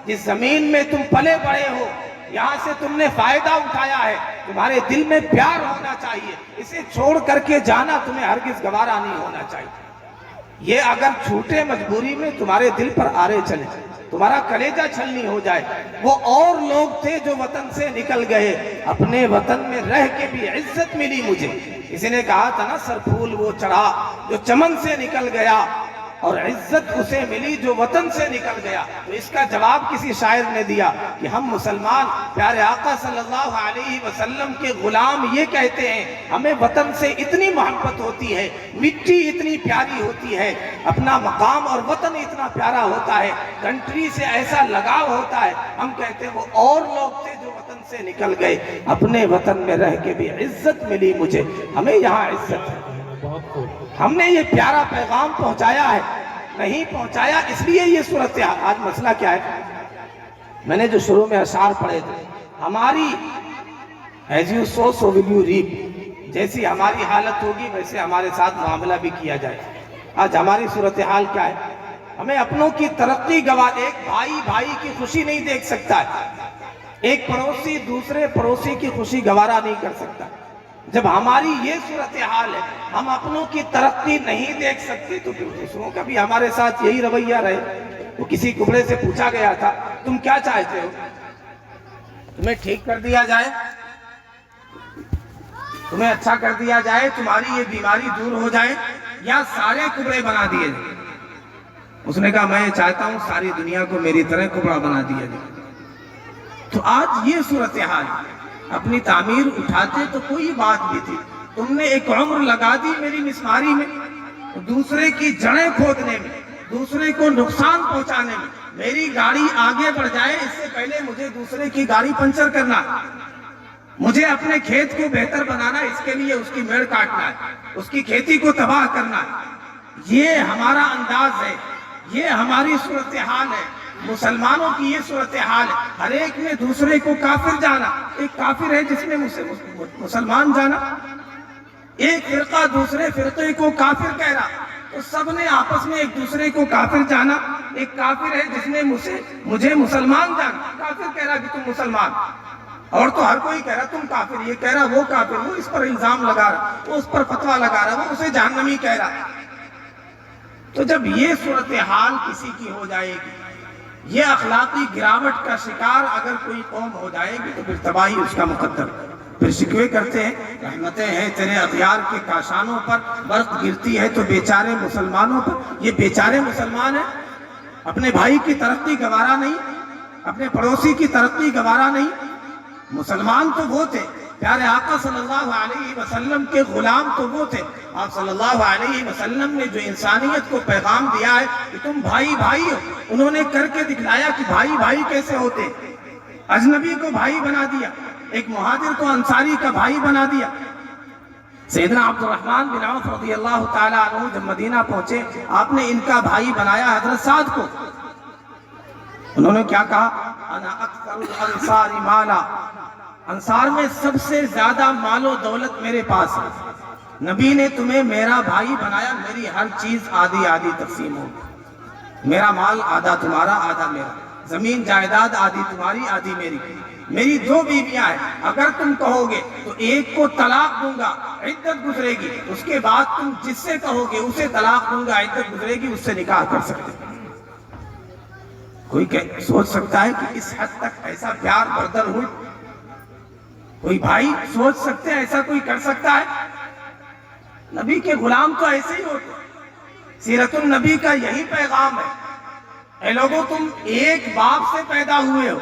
جس زمین میں تم پلے بڑے ہو، یہاں سے تم نے فائدہ اٹھایا ہے، تمہارے دل میں پیار ہونا چاہیے، اسے چھوڑ کر کے جانا تمہیں ہرگز گوارا نہیں ہونا چاہیے۔ یہ اگر چھوٹے مجبوری میں تمہارے دل پر آرے چلے، تمہارا کلیجہ چھلنی ہو جائے۔ وہ اور لوگ تھے جو وطن سے نکل گئے، اپنے وطن میں رہ کے بھی عزت ملی مجھے۔ کسی نے کہا تھا نا، سر پھول وہ چڑھا جو چمن سے نکل گیا، اور عزت اسے ملی جو وطن سے نکل گیا۔ تو اس کا جواب کسی شاعر نے دیا کہ ہم مسلمان پیارے آقا صلی اللہ علیہ وسلم کے غلام یہ کہتے ہیں، ہمیں وطن سے اتنی محبت ہوتی ہے، مٹی اتنی پیاری ہوتی ہے، اپنا مقام اور وطن اتنا پیارا ہوتا ہے، کنٹری سے ایسا لگاؤ ہوتا ہے، ہم کہتے ہیں وہ اور لوگ تھے جو وطن سے نکل گئے، اپنے وطن میں رہ کے بھی عزت ملی مجھے، ہمیں یہاں عزت ہے۔ ہم نے یہ پیارا پیغام پہنچایا ہے، نہیں پہنچایا، اس لیے یہ صورتحال۔ آج مسئلہ کیا ہے؟ میں نے جو شروع میں اشعار پڑھے تھے، ہماری as you sow so will you reap، جیسی ہماری حالت ہوگی ویسے ہمارے ساتھ معاملہ بھی کیا جائے۔ آج ہماری صورتحال کیا ہے؟ ہمیں اپنوں کی ترقی گوا، ایک بھائی بھائی کی خوشی نہیں دیکھ سکتا ہے، ایک پڑوسی دوسرے پڑوسی کی خوشی گوارا نہیں کر سکتا۔ جب ہماری یہ صورتحال ہے، ہم اپنوں کی ترقی نہیں دیکھ سکتے تو پھر دوسروں کا بھی ہمارے ساتھ یہی رویہ رہے۔ وہ کسی کبڑے سے پوچھا گیا تھا، تم کیا چاہتے ہو؟ تمہیں ٹھیک کر دیا جائے، تمہیں اچھا کر دیا جائے، تمہاری یہ بیماری دور ہو جائے، یا سارے کبڑے بنا دیے جائے؟ اس نے کہا میں چاہتا ہوں ساری دنیا کو میری طرح کبڑا بنا دیا جائے۔ تو آج یہ صورتحال ہے۔ اپنی تعمیر اٹھاتے تو کوئی بات بھی تھی، تم نے ایک عمر لگا دی میری مسماری میں، دوسرے کی جڑیں کھودنے میں، دوسرے کو نقصان پہنچانے میں۔ میری گاڑی آگے بڑھ جائے اس سے پہلے مجھے دوسرے کی گاڑی پنچر کرنا، مجھے اپنے کھیت کو بہتر بنانا، اس کے لیے اس کی میڑ کاٹنا ہے، اس کی کھیتی کو تباہ کرنا ہے۔ یہ ہمارا انداز ہے، یہ ہماری صورتحال ہے، مسلمانوں کی یہ صورتحال ہے۔ ہر ایک نے دوسرے کو کافر جانا، ایک کافر ہے جس نے مسلمان جانا، ایک فرقہ دوسرے فرقے کو کافر کہہ رہا، تو سب نے آپس میں ایک دوسرے کو کافر جانا۔ ایک کافر ہے جس نے مجھے مسلمان جانا، کافر کہہ رہا کہ تم مسلمان، اور تو ہر کوئی کہہ رہا تم کافر، یہ کہہ رہا وہ کافر، وہ اس پر الزام لگا رہا، وہ اس پر فتویٰ لگا رہا، وہ اسے جہنمی کہہ رہا۔ تو جب یہ صورتحال کسی کی ہو جائے گی، یہ اخلاقی گراوٹ کا شکار اگر کوئی قوم ہو جائے گی، تو پھر تباہی اس کا مقدر۔ پھر شکوے کرتے ہیں، رحمتیں ہیں تیرے اغیار کے کاشانوں پر، برق گرتی ہے تو بیچارے مسلمانوں پر۔ یہ بیچارے مسلمان ہیں، اپنے بھائی کی ترقی گوارا نہیں، اپنے پڑوسی کی ترقی گوارا نہیں۔ مسلمان تو وہ تھے، پیارے آقا صلی اللہ علیہ وسلم کے غلام تو وہ تھے۔ آپ صلی اللہ علیہ وسلم نے جو انسانیت کو پیغام دیا ہے کہ تم بھائی بھائی ہو، انہوں نے کر کے دکھلایا کہ بھائی بھائی کیسے ہوتے۔ اجنبی کو بھائی بنا دیا، ایک مہاجر کو انصاری کا بھائی بنا دیا۔ سیدنا عبد الرحمن بن عوف رضی اللہ تعالیٰ عنہ جب مدینہ پہنچے، آپ نے ان کا بھائی بنایا حضرت سعد کو۔ انہوں نے کیا کہا؟ انا اکثر الانصار مالا، انصار میں سب سے زیادہ مال و دولت میرے پاس ہے۔ نبی نے تمہیں میرا بھائی بنایا، میری ہر چیز آدھی آدھی تقسیم ہوگی، میرا مال آدھا تمہارا آدھا میرا، زمین جائیداد آدھی تمہاری آدھی میری۔ میری 2 بیویاں ہیں، اگر تم کہو گے تو ایک کو طلاق دوں گا، عدت گزرے گی، اس کے بعد تم جس سے کہو گے اسے طلاق دوں گا، عدت گزرے گی، اس سے نکاح کر سکتے۔ کوئی سوچ سکتا ہے کہ اس حد تک ایسا پیار بردر ہو؟ کوئی بھائی سوچ سکتے ہیں ایسا کوئی کر سکتا ہے؟ نبی کے غلام تو ایسے ہی ہوتے۔ سیرت النبی کا یہی پیغام ہے، اے لوگوں تم ایک باپ سے پیدا ہوئے ہو،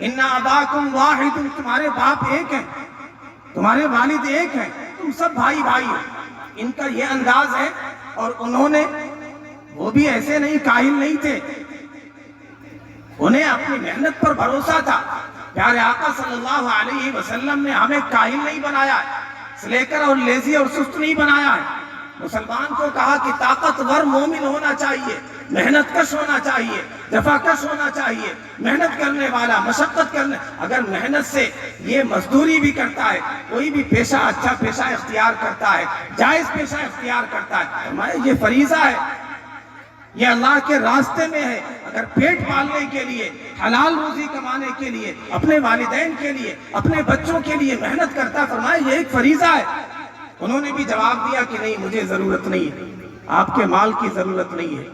ان اباکم واحد، تمہارے باپ ایک ہیں، تمہارے والد ایک ہیں، تم سب بھائی بھائی ہو۔ ان کا یہ انداز ہے، اور انہوں نے، وہ بھی ایسے نہیں کاہل نہیں تھے، انہیں اپنی محنت پر بھروسہ تھا۔ پیارے آقا صلی اللہ علیہ وسلم نے ہمیں کاہل نہیں بنایا ہے، سلیکر اور لیزی اور سست نہیں بنایا ہے۔ مسلمان کو کہا کہ طاقتور مومن ہونا چاہیے، محنت کش ہونا چاہیے، جفا کش ہونا چاہیے، محنت کرنے والا، مشقت کرنے۔ اگر محنت سے یہ مزدوری بھی کرتا ہے، کوئی بھی پیشہ اچھا پیشہ اختیار کرتا ہے، جائز پیشہ اختیار کرتا ہے، فرمایا یہ فریضہ ہے، یہ اللہ کے راستے میں ہے۔ اگر پیٹ پالنے کے لیے، حلال روزی کمانے کے لیے، اپنے والدین کے لیے، اپنے بچوں کے لیے محنت کرتا، فرمایا یہ ایک فریضہ ہے۔ انہوں نے بھی جواب دیا کہ نہیں، مجھے ضرورت نہیں ہے، آپ کے مال کی ضرورت نہیں ہے،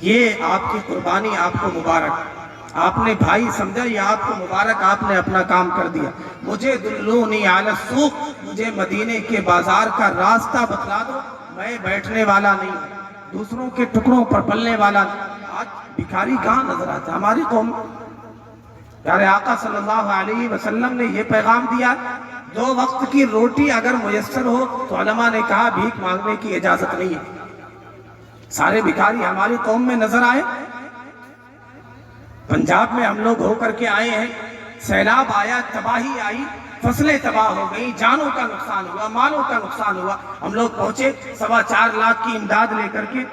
یہ آپ کی قربانی آپ کو مبارک، آپ نے بھائی سمجھا، یہ آپ کو مبارک، آپ نے اپنا کام کر دیا۔ مجھے دلونی علی السوق، مجھے مدینے کے بازار کا راستہ بتلا دو، میں بیٹھنے والا نہیں، دوسروں کے ٹکڑوں پر پلنے والا نہیں۔ آج بھکاری کہاں نظر آتا ہے ہماری قوم؟ پیارے آقا صلی اللہ علیہ وسلم نے یہ پیغام دیا، 2 وقت کی روٹی اگر میسر ہو تو علماء نے کہا بھیک مانگنے کی اجازت نہیں ہے۔ سارے بھکاری ہماری قوم میں نظر آئے۔ پنجاب میں ہم لوگ ہو کر کے آئے ہیں، سیلاب آیا، تباہی آئی، فصلیں تباہ ہو گئی، جانوں کا نقصان ہوا، مالوں کا نقصان ہوا۔ ہم لوگ پہنچے 4.25 لاکھ کی امداد لے کر کے،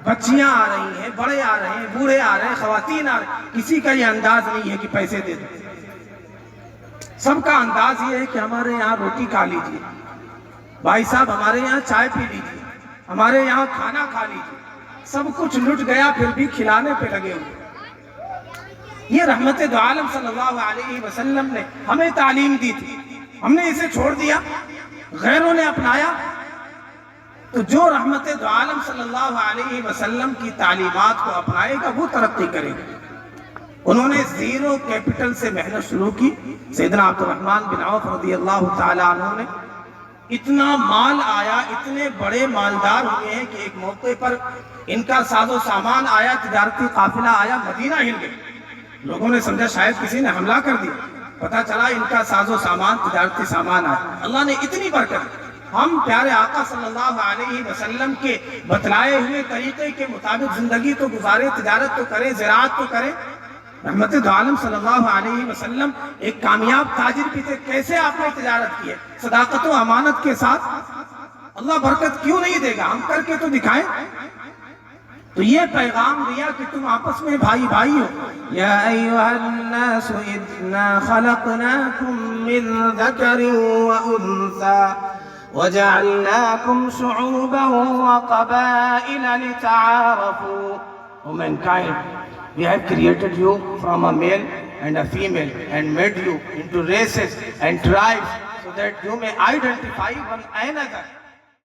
بچیاں آ رہی ہیں، بڑے آ رہے ہیں، بوڑھے آ رہے ہیں، خواتین آ رہے ہیں، کسی کا یہ انداز نہیں ہے کہ پیسے دے دیں۔ سب کا انداز یہ ہے کہ ہمارے یہاں روٹی کھا لیجیے، بھائی صاحب ہمارے یہاں چائے پی لیجیے، ہمارے یہاں کھانا کھا لیجیے۔ سب کچھ لٹ گیا، پھر بھی کھلانے پہ لگے ہوئے۔ یہ رحمت دو عالم صلی اللہ علیہ وسلم نے ہمیں تعلیم دی تھی، ہم نے اسے چھوڑ دیا، غیروں نے اپنایا۔ تو جو رحمت دو عالم صلی اللہ علیہ وسلم کی تعلیمات کو اپنائے گا وہ ترقی کرے گا۔ انہوں نے 0 کیپٹل سے محنت شروع کی۔ سیدنا عبد الرحمن بن عوف رضی اللہ تعالیٰ عنہ نے اتنا مال آیا، اتنے بڑے مالدار ہوئے ہیں کہ ایک موقع پر ان کا ساز و سامان آیا، تجارتی قافلہ آیا، مدینہ ہل گئی۔ لوگوں نے سمجھا شاید کسی نے حملہ کر دیا، پتہ چلا ان کا ساز و سامان، تجارتی سامان آیا۔ اللہ نے اتنی برکت، ہم پیارے آقا صلی اللہ علیہ وسلم کے بتلائے ہوئے طریقے کے مطابق زندگی تو گزارے، تجارت تو کریں، زراعت تو کریں، رحمت دو عالم صلی اللہ علیہ وسلم ایک کامیاب تاجر بھی تھے. کیسے آپ نے تجارت کی ہے؟ صداقت و امانت کے ساتھ. اللہ برکت کیوں نہیں دے گا؟ ہم کر کے تو دکھائیں. تو یہ پیغام دیا کہ تم آپس میں بھائی بھائی ہو. یا ایھا الناس انا خلقناکم من ذکر وانثى وجعلناکم شعوبا وقبائل لتعارفوا. O mankind, we have created you from a male and a female and made you into races and tribes so that you may identify one another.